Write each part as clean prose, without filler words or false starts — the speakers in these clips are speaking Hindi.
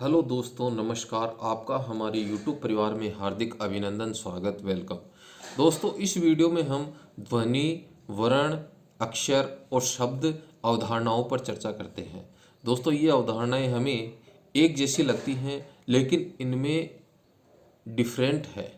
हेलो दोस्तों, नमस्कार। आपका हमारे YouTube परिवार में हार्दिक अभिनंदन, स्वागत, वेलकम। दोस्तों, इस वीडियो में हम ध्वनि, वर्ण, अक्षर और शब्द अवधारणाओं पर चर्चा करते हैं। दोस्तों, ये अवधारणाएं हमें एक जैसी लगती हैं, लेकिन इनमें डिफरेंट है।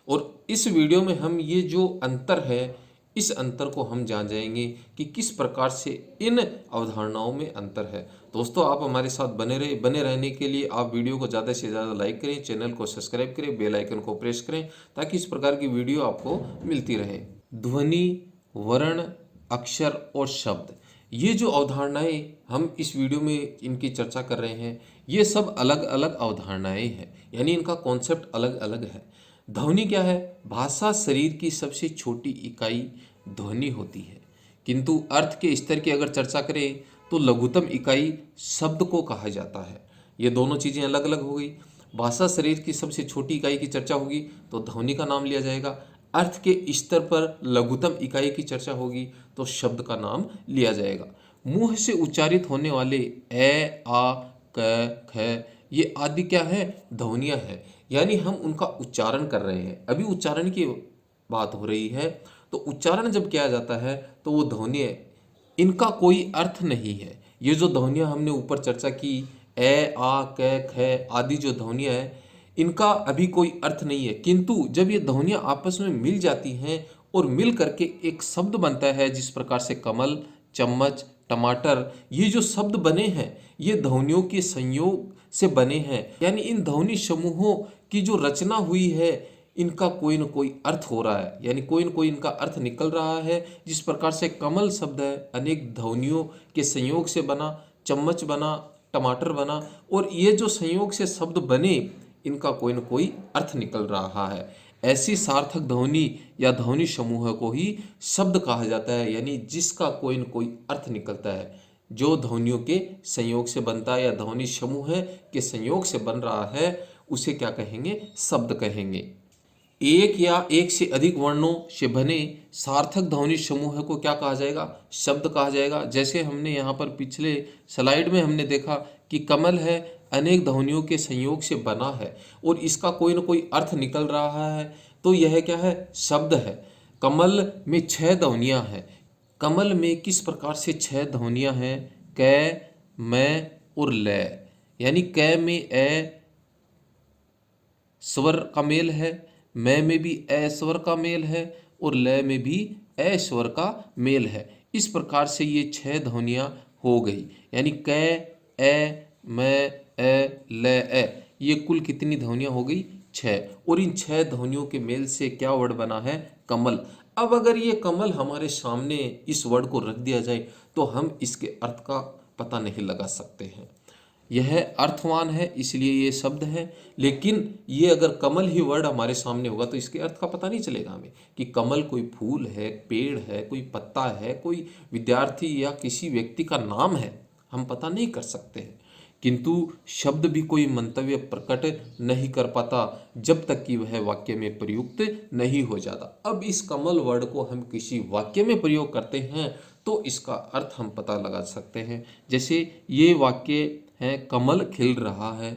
और इस वीडियो में हम ये जो अंतर है, इस अंतर को हम जान जाएंगे कि किस प्रकार से इन अवधारणाओं में अंतर है। दोस्तों, आप हमारे साथ बने रहने के लिए आप वीडियो को ज़्यादा से ज़्यादा लाइक करें, चैनल को सब्सक्राइब करें, बेल आइकन को प्रेस करें, ताकि इस प्रकार की वीडियो आपको मिलती रहे। ध्वनि, वर्ण, अक्षर और शब्द, ये जो अवधारणाएं हम इस वीडियो में इनकी चर्चा कर रहे हैं, ये सब अलग अलग अवधारणाएं हैं, यानी इनका कॉन्सेप्ट अलग अलग है। ध्वनि क्या है? भाषा शरीर की सबसे छोटी इकाई ध्वनि होती है, किंतु अर्थ के स्तर की अगर चर्चा करें तो लघुतम इकाई शब्द को कहा जाता है। ये दोनों चीज़ें अलग अलग हो गई। भाषा शरीर की सबसे छोटी इकाई की चर्चा होगी तो ध्वनि का नाम लिया जाएगा। अर्थ के स्तर पर लघुतम इकाई की चर्चा होगी तो शब्द का नाम लिया जाएगा। मुंह से उच्चारित होने वाले ए, आ, क, ख, ये आदि क्या है? ध्वनियाँ हैं, यानी हम उनका उच्चारण कर रहे हैं। अभी उच्चारण की बात हो रही है, तो उच्चारण जब किया जाता है तो वो ध्वनि, इनका कोई अर्थ नहीं है। ये जो ध्वनियाँ हमने ऊपर चर्चा की, ए, आ, क, ख आदि जो ध्वनियाँ हैं, इनका अभी कोई अर्थ नहीं है, किंतु जब ये ध्वनियाँ आपस में मिल जाती हैं और मिल करके एक शब्द बनता है, जिस प्रकार से कमल, चम्मच, टमाटर, ये जो शब्द बने हैं, ये ध्वनियों के संयोग से बने हैं। यानी इन ध्वनि समूहों की जो रचना हुई है, इनका कोई न कोई अर्थ हो रहा है, यानी कोई न कोई इनका अर्थ निकल रहा है। जिस प्रकार से कमल शब्द है, अनेक ध्वनियों के संयोग से बना, चम्मच बना, टमाटर बना, और ये जो संयोग से शब्द बने, इनका कोई न कोई अर्थ निकल रहा है। ऐसी सार्थक ध्वनि या ध्वनि समूह को ही शब्द कहा जाता है, यानी जिसका कोई न कोई अर्थ निकलता है, जो ध्वनियों के संयोग से बनता है या ध्वनि समूह के संयोग से बन रहा है, उसे क्या कहेंगे? शब्द कहेंगे। एक या एक से अधिक वर्णों से बने सार्थक ध्वनि समूह को क्या कहा जाएगा? शब्द कहा जाएगा। जैसे हमने यहाँ पर पिछले स्लाइड में हमने देखा कि कमल है, अनेक ध्वनियों के संयोग से बना है और इसका कोई ना कोई अर्थ निकल रहा है, तो यह क्या है? शब्द है। कमल में 6 ध्वनियाँ हैं। कमल में किस प्रकार से 6 ध्वनियाँ हैं? क, मैं और ल। यानी क में ए स्वर का मेल है, मैं में भी ए स्वर का मेल है और ल में भी ए स्वर का मेल है। इस प्रकार से ये 6 ध्वनियाँ हो गई, यानी क, ए, मैं, ए, ल, ए, ये कुल कितनी ध्वनियाँ हो गई? 6। और इन 6 ध्वनियों के मेल से क्या वर्ड बना है? कमल। अब अगर ये कमल हमारे सामने इस वर्ड को रख दिया जाए तो हम इसके अर्थ का पता नहीं लगा सकते हैं। यह अर्थवान है, इसलिए ये शब्द है। लेकिन ये अगर कमल ही वर्ड हमारे सामने होगा तो इसके अर्थ का पता नहीं चलेगा हमें कि कमल कोई फूल है, पेड़ है, कोई पत्ता है, कोई विद्यार्थी या किसी व्यक्ति का नाम है, हम पता नहीं कर सकते हैं। किंतु शब्द भी कोई मंतव्य प्रकट नहीं कर पाता जब तक कि वह वाक्य में प्रयुक्त नहीं हो जाता। अब इस कमल वर्ड को हम किसी वाक्य में प्रयोग करते हैं तो इसका अर्थ हम पता लगा सकते हैं। जैसे ये वाक्य है, कमल खिल रहा है,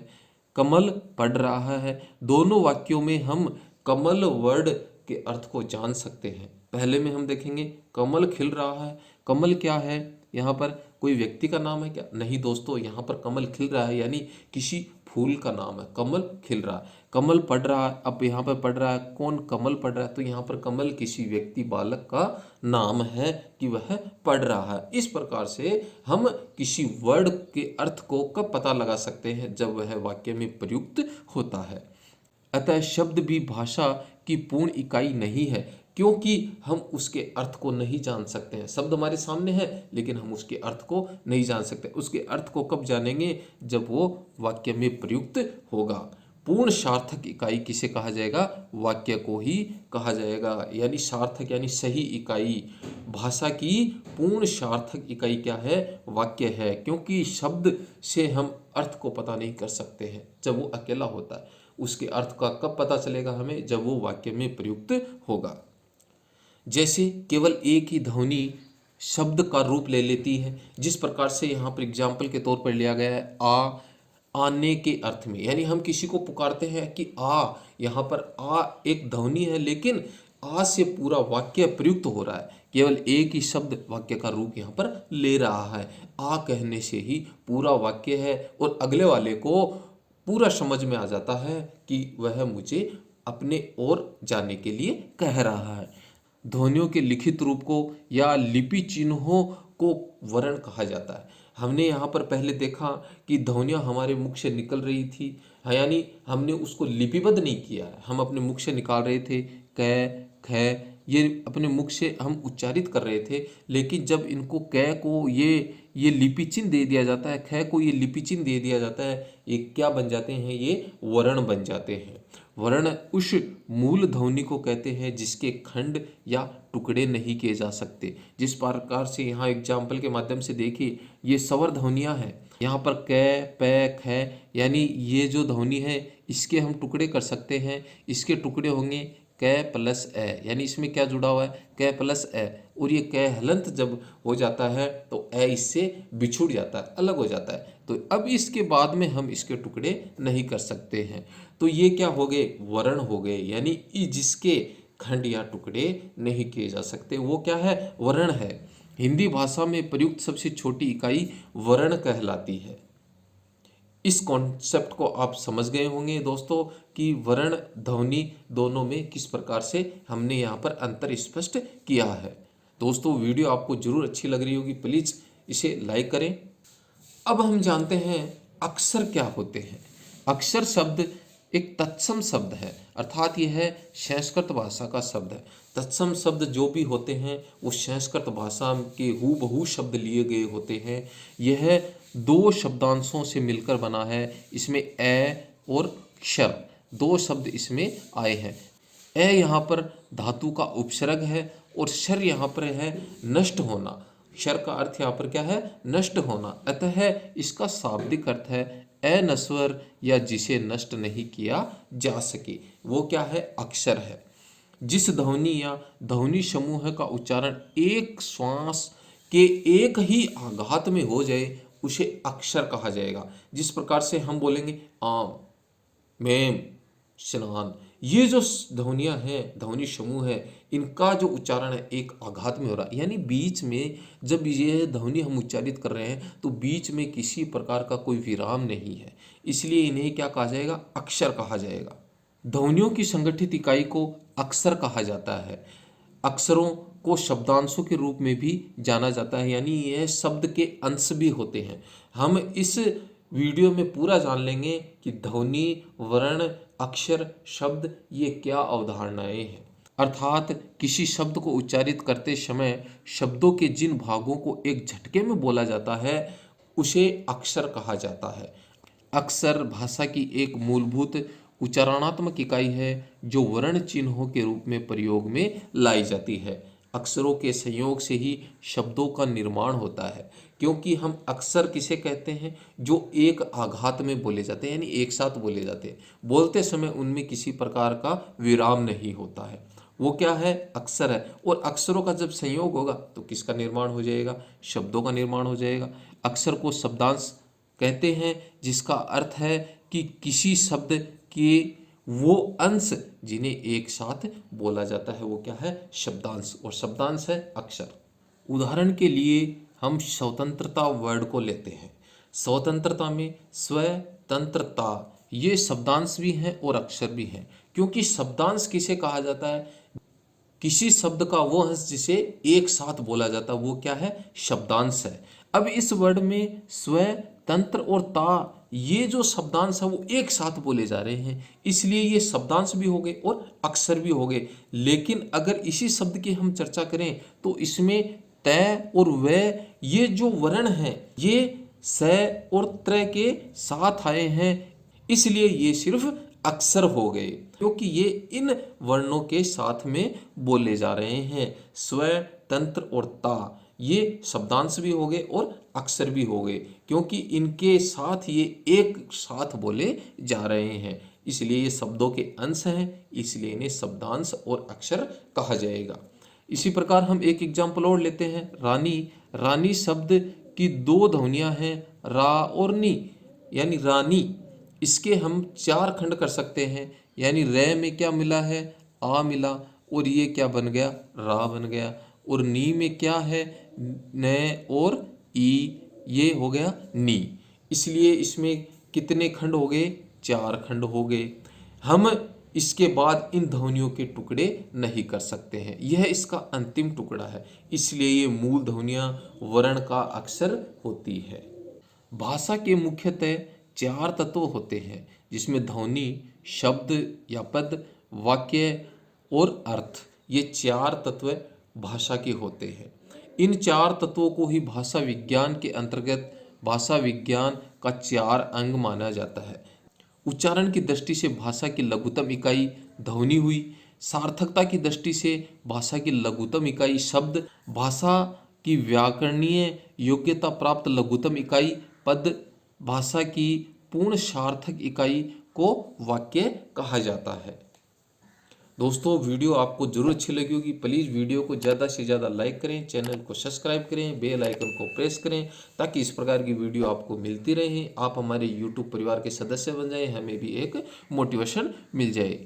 कमल पढ़ रहा है। दोनों वाक्यों में हम कमल वर्ड के अर्थ को जान सकते हैं। पहले में हम देखेंगे कमल खिल रहा है। कमल क्या है? यहाँ पर कोई व्यक्ति का नाम है क्या? नहीं दोस्तों, यहाँ पर कमल खिल रहा है यानी किसी फूल का नाम है। कमल खिल रहा है, कमल पढ़ रहा है। अब यहाँ पर पढ़ रहा है कौन? कमल पढ़ रहा है, तो यहाँ पर कमल किसी व्यक्ति, बालक का नाम है कि वह पढ़ रहा है। इस प्रकार से हम किसी वर्ड के अर्थ को कब पता लगा सकते हैं? जब वह वाक्य में प्रयुक्त होता है। अतः शब्द भी भाषा की पूर्ण इकाई नहीं है, क्योंकि हम उसके अर्थ को नहीं जान सकते हैं। शब्द हमारे सामने है लेकिन हम उसके अर्थ को नहीं जान सकते। उसके अर्थ को कब जानेंगे? जब वो वाक्य में प्रयुक्त होगा। पूर्ण सार्थक इकाई किसे कहा जाएगा? वाक्य को ही कहा जाएगा। यानी सार्थक यानी सही इकाई। भाषा की पूर्ण सार्थक इकाई क्या है? वाक्य है, क्योंकि शब्द से हम अर्थ को पता नहीं कर सकते हैं जब वो अकेला होता है। उसके अर्थ का कब पता चलेगा हमें? जब वो वाक्य में प्रयुक्त होगा। जैसे केवल एक ही ध्वनि शब्द का रूप ले लेती है, जिस प्रकार से यहाँ पर एग्जाम्पल के तौर पर लिया गया है आ, आने के अर्थ में। यानी हम किसी को पुकारते हैं कि आ, यहाँ पर आ एक ध्वनि है, लेकिन आ से पूरा वाक्य प्रयुक्त हो रहा है, केवल एक ही शब्द वाक्य का रूप यहाँ पर ले रहा है। आ कहने से ही पूरा वाक्य है और अगले वाले को पूरा समझ में आ जाता है कि वह मुझे अपने ओर जाने के लिए कह रहा है। ध्वनियों के लिखित रूप को या लिपि चिन्हों को वर्ण कहा जाता है। हमने यहाँ पर पहले देखा कि ध्वनियाँ हमारे मुख से निकल रही थी, यानी हमने उसको लिपिबद्ध नहीं किया है, हम अपने मुख से निकाल रहे थे, क ख ये अपने मुख से हम उच्चारित कर रहे थे। लेकिन जब इनको क को ये लिपि चिन्ह दे दिया जाता है, ख को ये लिपि चिन्ह दे दिया जाता है, ये क्या बन जाते हैं, ये वर्ण बन जाते हैं। वर्ण उस मूल ध्वनि को कहते हैं जिसके खंड या टुकड़े नहीं किए जा सकते। जिस प्रकार से यहाँ एग्जाम्पल के माध्यम से देखिए, ये स्वर ध्वनियाँ हैं। यहाँ पर क, प, ख, यानी ये जो ध्वनि है इसके हम टुकड़े कर सकते हैं। इसके टुकड़े होंगे क प्लस ए, यानी इसमें क्या जुड़ा हुआ है, क प्लस ए, और ये क हलंत जब हो जाता है तो ए इससे बिछुड़ जाता है, अलग हो जाता है। तो अब इसके बाद में हम इसके टुकड़े नहीं कर सकते हैं। तो ये क्या हो गए, वर्ण हो गए, यानी जिसके खंड या टुकड़े नहीं किए जा सकते, वो क्या है, वर्ण है। हिंदी भाषा में प्रयुक्त सबसे छोटी इकाई वर्ण कहलाती है। इस कॉन्सेप्ट को आप समझ गए होंगे दोस्तों कि वर्ण ध्वनि दोनों में किस प्रकार से हमने यहाँ पर अंतर स्पष्ट किया है। दोस्तों वीडियो आपको जरूर अच्छी लग रही होगी, प्लीज़ इसे लाइक करें। अब हम जानते हैं अक्षर क्या होते हैं। अक्षर शब्द एक तत्सम शब्द है, अर्थात यह है संस्कृत भाषा का शब्द है। तत्सम शब्द जो भी होते हैं वो संस्कृत भाषा के हूबहू शब्द लिए गए होते हैं। यह दो शब्दांशों से मिलकर बना है। इसमें ए और क्षर दो शब्द इसमें आए हैं। ए यहाँ पर धातु का उपसर्ग है और शर यहाँ पर है नष्ट होना। क्षर का अर्थ यहाँ पर क्या है, नष्ट होना। अतः इसका शाब्दिक अर्थ है अनश्वर या जिसे नष्ट नहीं किया जा सके, वो क्या है, अक्षर है। जिस ध्वनि या ध्वनि समूह का उच्चारण एक श्वास के एक ही आघात में हो जाए उसे अक्षर कहा जाएगा। जिस प्रकार से हम बोलेंगे आम, मेम, स्नान, ये जो ध्वनियाँ हैं, ध्वनि समूह है, इनका जो उच्चारण है एक आघात में हो रहा है, यानी बीच में जब ये ध्वनि हम उच्चारित कर रहे हैं तो बीच में किसी प्रकार का कोई विराम नहीं है, इसलिए इन्हें क्या कहा जाएगा, अक्षर कहा जाएगा। ध्वनियों की संगठित इकाई को अक्षर कहा जाता है। अक्षरों को शब्दांशों के रूप में भी जाना जाता है, यानी यह शब्द के अंश भी होते हैं। हम इस वीडियो में पूरा जान लेंगे कि ध्वनि, वर्ण, अक्षर, शब्द ये क्या अवधारणाएं हैं। अर्थात किसी शब्द को उच्चारित करते समय शब्दों के जिन भागों को एक झटके में बोला जाता है उसे अक्षर कहा जाता है। अक्षर भाषा की एक मूलभूत उच्चारणात्मक इकाई है जो वर्ण चिन्हों के रूप में प्रयोग में लाई जाती है। अक्षरों के संयोग से ही शब्दों का निर्माण होता है, क्योंकि हम अक्षर किसे कहते हैं, जो एक आघात में बोले जाते हैं, यानी एक साथ बोले जाते हैं। बोलते समय उनमें किसी प्रकार का विराम नहीं होता है, वो क्या है, अक्षर है। और अक्षरों का जब संयोग होगा तो किसका निर्माण हो जाएगा, शब्दों का निर्माण हो जाएगा। अक्षर को शब्दांश कहते हैं, जिसका अर्थ है कि किसी शब्द के वो अंश जिन्हें एक साथ बोला जाता है वो क्या है, शब्दांश, और शब्दांश है अक्षर। उदाहरण के लिए हम स्वतंत्रता वर्ड को लेते हैं। स्वतंत्रता में स्वतंत्रता ये शब्दांश भी हैं और अक्षर भी हैं, क्योंकि शब्दांश किसे कहा जाता है, किसी शब्द का वो अंश जिसे एक साथ बोला जाता है वो क्या है, शब्दांश है। अब इस वर्ड में स्वतंत्र और ता ये जो शब्दांश है वो एक साथ बोले जा रहे हैं, इसलिए ये शब्दांश भी हो गए और अक्षर भी हो गए। लेकिन अगर इसी शब्द की हम चर्चा करें तो इसमें तय और वह ये जो वर्ण हैं ये स और त्र के साथ आए हैं, इसलिए ये सिर्फ अक्षर हो गए, क्योंकि ये इन वर्णों के साथ में बोले जा रहे हैं। स्वतंत्र और ता ये शब्दांश भी हो गए और अक्षर भी हो गए, क्योंकि इनके साथ ये एक साथ बोले जा रहे हैं, इसलिए ये शब्दों के अंश हैं, इसलिए इन्हें शब्दांश और अक्षर कहा जाएगा। इसी प्रकार हम एक एग्जाम्पल और लेते हैं, रानी। रानी शब्द की दो ध्वनियाँ हैं, रा और नी, यानी रानी, इसके हम 4 खंड कर सकते हैं। यानी रे में क्या मिला है, आ मिला, और ये क्या बन गया, रा बन गया। और नी में क्या है, न और ई, ये हो गया नी। इसलिए इसमें कितने खंड हो गए, 4 खंड हो गए। हम इसके बाद इन ध्वनियों के टुकड़े नहीं कर सकते हैं, यह इसका अंतिम टुकड़ा है। इसलिए ये मूल ध्वनियाँ वर्ण का अक्षर होती है। भाषा के मुख्यतः 4 तत्व होते हैं, जिसमें ध्वनि, शब्द या पद, वाक्य और अर्थ, ये 4 तत्व भाषा के होते हैं। इन 4 तत्वों को ही भाषा विज्ञान के अंतर्गत भाषा विज्ञान का 4 अंग माना जाता है। उच्चारण की दृष्टि से भाषा की लघुतम इकाई ध्वनि हुई। सार्थकता की दृष्टि से भाषा की लघुतम इकाई शब्द। भाषा की व्याकरणीय योग्यता प्राप्त लघुतम इकाई पद। भाषा की पूर्ण सार्थक इकाई को वाक्य कहा जाता है। दोस्तों, वीडियो आपको जरूर अच्छी लगी होगी। प्लीज़ वीडियो को ज़्यादा से ज़्यादा लाइक करें, चैनल को सब्सक्राइब करें, बेल आइकन को प्रेस करें, ताकि इस प्रकार की वीडियो आपको मिलती रहे। आप हमारे यूट्यूब परिवार के सदस्य बन जाएं, हमें भी एक मोटिवेशन मिल जाए।